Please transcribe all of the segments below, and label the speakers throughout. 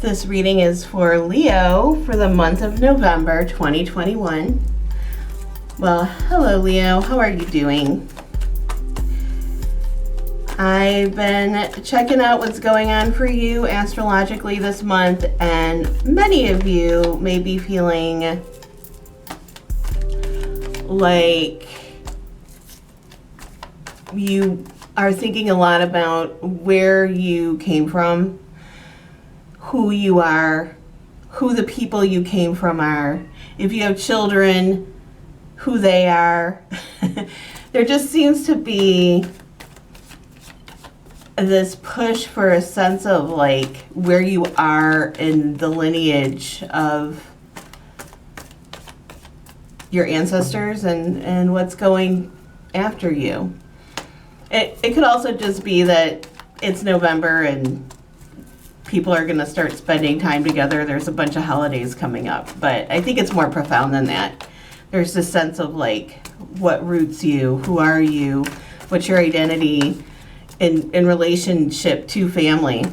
Speaker 1: This reading is for Leo for the month of November 2021. Well, hello Leo, how are you doing? I've been checking out what's going on for you astrologically this month, and many of you may be feeling like you are thinking a lot about where you came from, who you are, who the people you came from are. If you have children, who they are. There just seems to be this push for a sense of like where you are in the lineage of your ancestors and what's going after you. It could also just be that it's November and people are going to start spending time together. There's a bunch of holidays coming up, but I think it's more profound than that. There's this sense of like what roots you, who are you, what's your identity in relationship to family.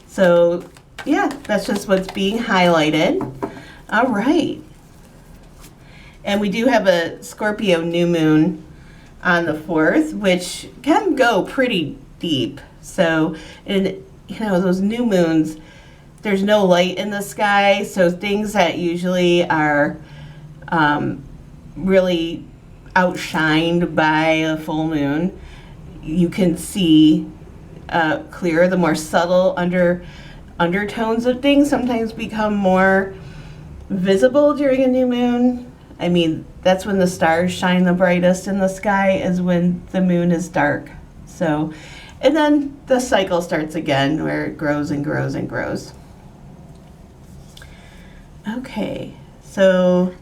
Speaker 1: So yeah, that's just what's being highlighted. All right. And we do have a Scorpio new moon on the 4th, which can go pretty deep. So, those new moons, there's no light in the sky, so things that usually are really outshined by a full moon, you can see clearer. The more subtle undertones of things sometimes become more visible during a new moon. I mean, that's when the stars shine the brightest in the sky, is when the moon is dark. So, and then the cycle starts again where it grows and grows and grows. Okay, so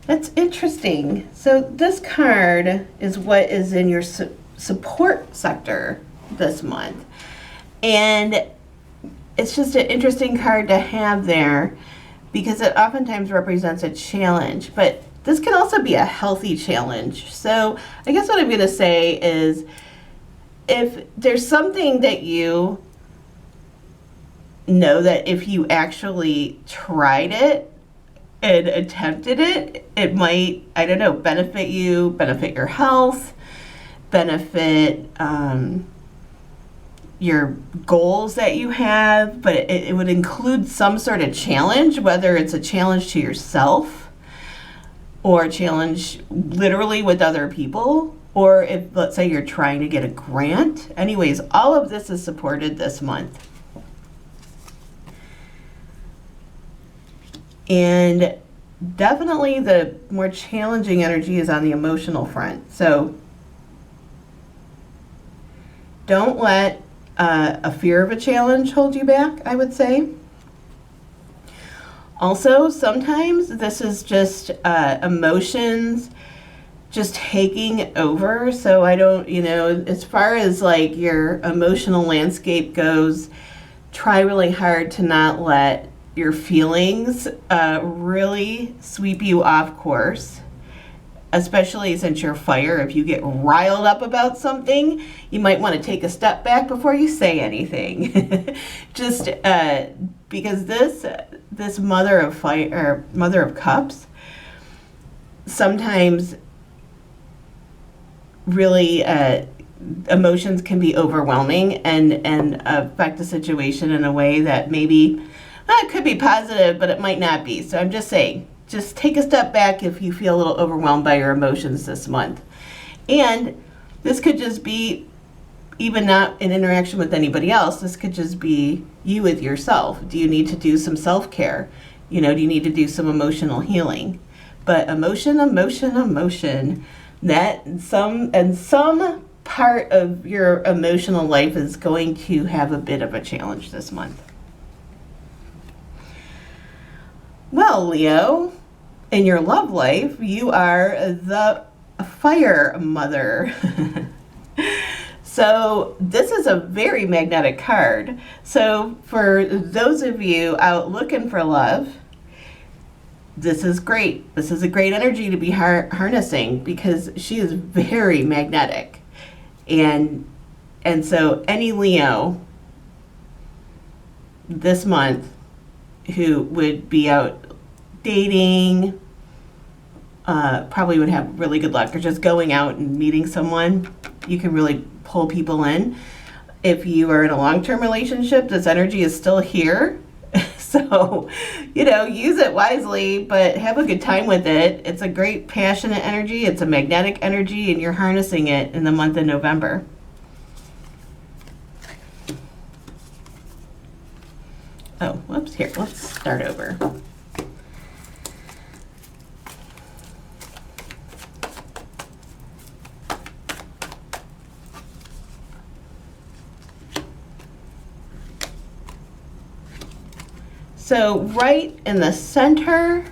Speaker 1: that's interesting. So this card is what is in your support sector this month. And it's just an interesting card to have there because it oftentimes represents a challenge, but this can also be a healthy challenge. So I guess what I'm going to say is if there's something that you know that if you actually tried it and attempted it, it might, I don't know, benefit you, benefit your health, benefit your goals that you have, but it would include some sort of challenge, whether it's a challenge to yourself or a challenge literally with other people, or if, let's say, you're trying to get a grant. Anyways, all of this is supported this month. And definitely the more challenging energy is on the emotional front. So don't let a fear of a challenge hold you back, I would say. Also, sometimes this is just emotions just taking over. So I don't, as far as like your emotional landscape goes, try really hard to not let your feelings really sweep you off course, especially since you're fire. If you get riled up about something, you might want to take a step back before you say anything. Just because this mother of fire, or mother of cups, sometimes really emotions can be overwhelming and affect the situation in a way that maybe it could be positive, but it might not be. So I'm just saying, just take a step back if you feel a little overwhelmed by your emotions this month. And this could just be even not an interaction with anybody else. This could just be you with yourself. Do you need to do some self-care? Do you need to do some emotional healing? But emotion, that some part of your emotional life is going to have a bit of a challenge this month. Well, Leo, in your love life, you are the fire mother. So this is a very magnetic card. So for those of you out looking for love, this is great. This is a great energy to be harnessing because she is very magnetic. And so any Leo this month who would be out dating, probably would have really good luck, or just going out and meeting someone. You can really pull people in. If you are in a long-term relationship, this energy is still here. So, use it wisely, but have a good time with it. It's a great passionate energy. It's a magnetic energy, and you're harnessing it in the month of November. Oh, whoops, here, let's start over. So right in the center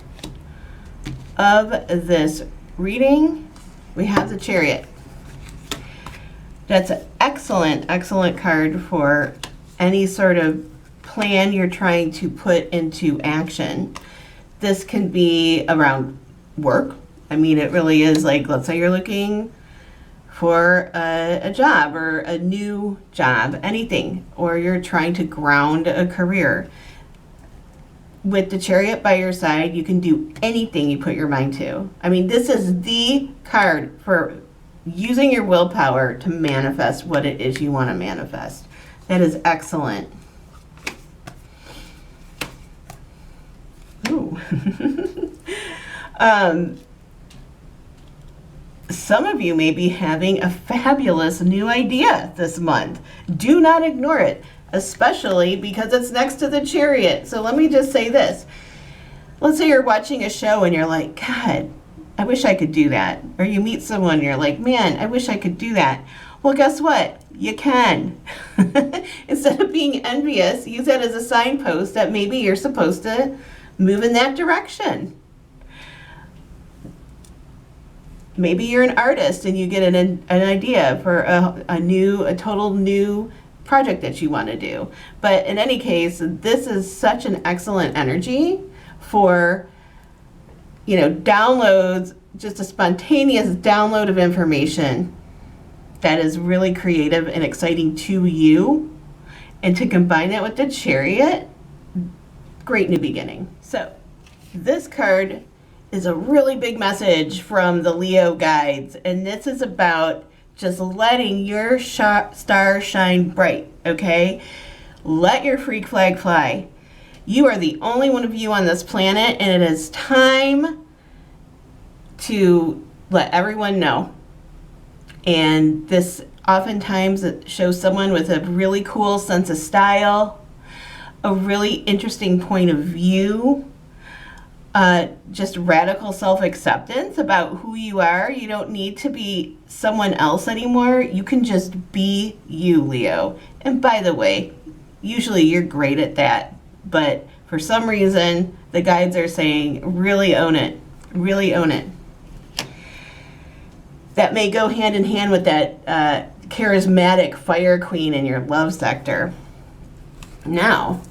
Speaker 1: of this reading, we have the Chariot. That's an excellent, excellent card for any sort of plan you're trying to put into action. This can be around work. I mean, it really is like, let's say you're looking for a job or a new job, anything, or you're trying to ground a career. With the Chariot by your side, you can do anything you put your mind to. I mean, this is the card for using your willpower to manifest what it is you want to manifest. That is excellent. Ooh. Some of you may be having a fabulous new idea this month. Do not ignore it, especially because it's next to the Chariot. So let me just say this. Let's say you're watching a show and you're like, God, I wish I could do that. Or you meet someone and you're like, man, I wish I could do that. Well, guess what? You can. Instead of being envious, use that as a signpost that maybe you're supposed to move in that direction. Maybe you're an artist and you get an idea for a total new project that you want to do. But in any case, this is such an excellent energy for, downloads, just a spontaneous download of information that is really creative and exciting to you. And to combine that with the Chariot, great new beginning. So this card is a really big message from the Leo guides, and this is about just letting your star shine bright, okay? Let your freak flag fly. You are the only one of you on this planet, and it is time to let everyone know. And this oftentimes it shows someone with a really cool sense of style, a really interesting point of view, just radical self-acceptance about who you are. You don't need to be someone else anymore. You can just be you, Leo. And by the way, usually you're great at that. But for some reason, the guides are saying, really own it. Really own it. That may go hand in hand with that charismatic fire queen in your love sector. Now,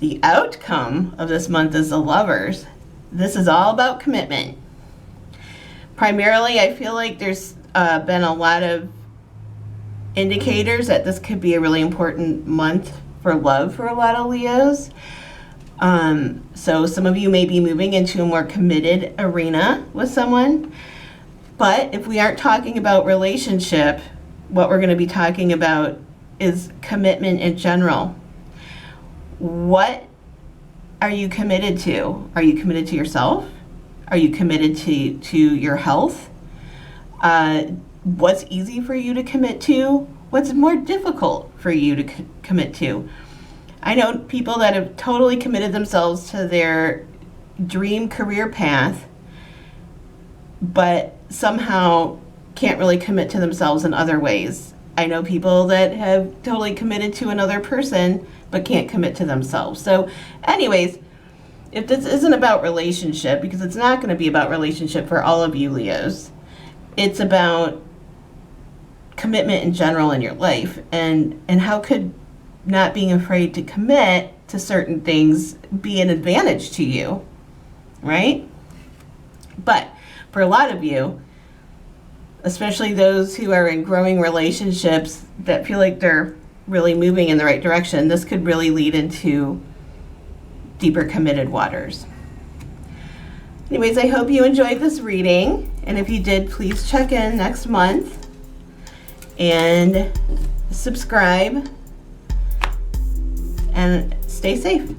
Speaker 1: the outcome of this month is the Lovers. This is all about commitment. Primarily, I feel like there's been a lot of indicators that this could be a really important month for love for a lot of Leos. So some of you may be moving into a more committed arena with someone. But if we aren't talking about relationship, what we're going to be talking about is commitment in general. What are you committed to? Are you committed to yourself? Are you committed to your health? What's easy for you to commit to? What's more difficult for you to commit to? I know people that have totally committed themselves to their dream career path, but somehow can't really commit to themselves in other ways. I know people that have totally committed to another person, but can't commit to themselves. So anyways, if this isn't about relationship, because it's not going to be about relationship for all of you Leos, it's about commitment in general in your life. And how could not being afraid to commit to certain things be an advantage to you, right? But for a lot of you, especially those who are in growing relationships that feel like they're really moving in the right direction, this could really lead into deeper committed waters. Anyways, I hope you enjoyed this reading, and if you did, please check in next month and subscribe and stay safe.